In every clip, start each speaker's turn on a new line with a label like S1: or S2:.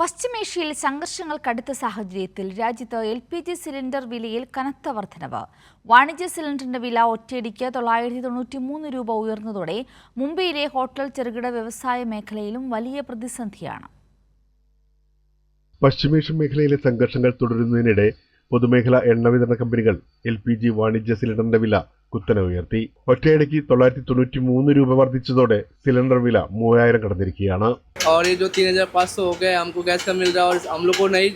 S1: പശ്ചിമേഷ്യയിൽ സംഘർഷങ്ങൾ കടുത്ത സാഹചര്യത്തിൽ രാജ്യത്ത് LPG സിലിണ്ടർ വിലയിൽ കനത്ത വർധനവ്. വാണിജ്യ സിലിണ്ടറിന്റെ വില ഒറ്റയടിക്ക് 993 രൂപ ഉയർന്നതോടെ മുംബൈയിലെ ഹോട്ടൽ ചെറുകിട വ്യവസായ മേഖലയിലും വലിയ പ്രതിസന്ധിയാണ്.
S2: പശ്ചിമേഷ്യൻ മേഖലയിലെ സംഘർഷങ്ങൾ തുടരുന്നതിനിടെ പൊതുമേഖലാ എണ്ണ വിതരണ കമ്പനികൾ LPG വാണിജ്യ സിലിണ്ടറിന്റെ വില കുത്തനെ ഉയർത്തി. ഒറ്റയടിക്ക് 993 രൂപ വർദ്ധിച്ചതോടെ सिलेंडर विला 3000 കടന്നിരിക്കുകയാണ്.
S3: और ये जो 3500 हो गए हमको गैस का मिल रहा है और हम लोग को नहीं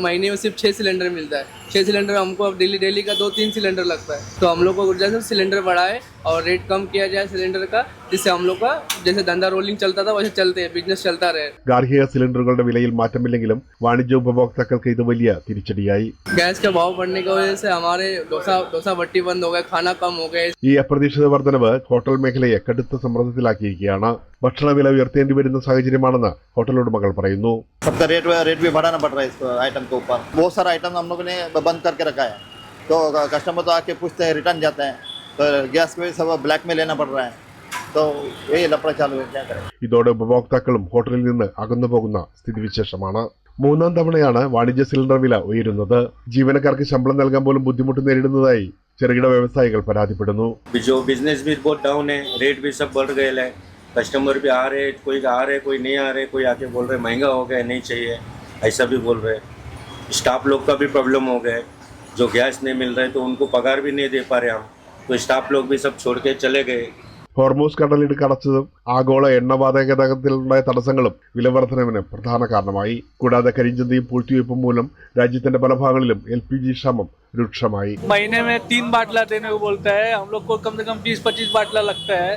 S3: महीने में सिर्फ 6 सिलेंडर मिलता है. 6 सिलेंडर हमको अब डेली का 2-3 सिलेंडर लगता है. तो हम लोग को जैसे सिलेंडर बढ़ाए और रेट कम किया जाए सिलेंडर का, जिससे हम लोग का जैसे धंधा रोलिंग चलता था वैसे चलते हैं, बिजनेस चलता रहे.
S2: ഗാർഹിക സിലിണ്ടറുകളുടെ വിലയിൽ മാറ്റമില്ലെങ്കിലും വാണിജ്യ ഉപഭോക്താക്കൾക്ക് ഇത് വലിയ തിരിച്ചടിയായി.
S3: गैस का भाव बढ़ने की वजह से हमारे डोसा भट्टी बंद हो गए, खाना कम हो गए.
S2: ഈ അപ്രതീക്ഷിത വർധനവ് ഹോട്ടൽ മേഖലയെ കടുത്ത സമ്മർദ്ദത്തിലാക്കിയിരിക്കുകയാണ്. ഭക്ഷണ വില ഉയർത്തേണ്ടി വരുന്ന സാഹചര്യമാണെന്ന് ഹോട്ടൽ ഉടമകൾ പറയുന്നു.
S4: सबका रेट भी बढ़ाना पड़ रहा है इस आइटम के ऊपर. बहुत सारा आइटम हम लोगों ने बंद करके रखा है, तो कस्टमर तो आके पूछते हैं, रिटर्न जाते हैं, तो गैस भी सब ब्लैक में लेना पड़ रहा है. तो यही लफड़ा चालू है, क्या करें.
S2: ഇതോടെ ഉപഭോക്താക്കളും ഹോട്ടലിൽ നിന്ന് അകന്നു പോകുന്ന സ്ഥിതിവിശേഷമാണ്. മൂന്നാം തവണയാണ് വാണിജ്യ സിലിണ്ടർ വില ഉയരുന്നത്. ജീവനക്കാർക്ക് ശമ്പളം നൽകാൻ പോലും ബുദ്ധിമുട്ട് നേരിടുന്നതായി ചെറുകിട വ്യവസായികൾ പരാതിപ്പെടുന്നു.
S5: जो बिजनेस भी बहुत डाउन है, रेट भी सब बढ़ गए हैं, कस्टमर भी आ रहे, कोई आ रहे कोई नहीं आ रहे, कोई आके बोल रहे महंगा हो गया नहीं चाहिए, ऐसा भी बोल रहे. स्टाफ लोग का भी प्रॉब्लम हो गया है, जो गैस नहीं मिल रहे तो उनको पगार भी नहीं दे पा रहे हम, तो स्टाफ लोग भी सब छोड़ के चले गए.
S2: ഹോർമൂസ് കടലിടുക്ക് അടച്ചതും ആഗോള എണ്ണവാതക ഗതാഗതത്തിലുണ്ടായ തടസ്സങ്ങളും വിലവർധനവിന് പ്രധാന കാരണമായി. കൂടാതെ കരിഞ്ചന്തയും പൂഴ്ത്തിവയ്പും മൂലം രാജ്യത്തിന്റെ പല ഭാഗങ്ങളിലും LPG ക്ഷാമം രൂക്ഷമായി.
S6: महीने में 3 बाटला देने को बोलता है, हम लोग को कम से कम 20-25 बाटला लगता है,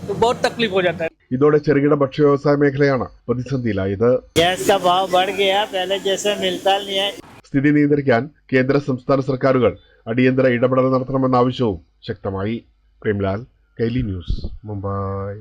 S6: तो बहुत तकलीफ हो जाता है.
S2: ഇതോടെ ചെറുകിട ഭക്ഷ്യ വ്യവസായ മേഖലയാണ് പ്രതിസന്ധിയിലായത്.
S7: गैस का भाव बढ़ गया, पहले जैसे मिलता नहीं है.
S2: സ്ഥിതി നിയന്ത്രിക്കാൻ കേന്ദ്ര സംസ്ഥാന സർക്കാരുകൾ അടിയന്തര ഇടപെടൽ നടത്തണമെന്ന ആവശ്യവും ശക്തമായി. പ്രേംലാൽ, കൈലി ന്യൂസ്, മുംബൈ.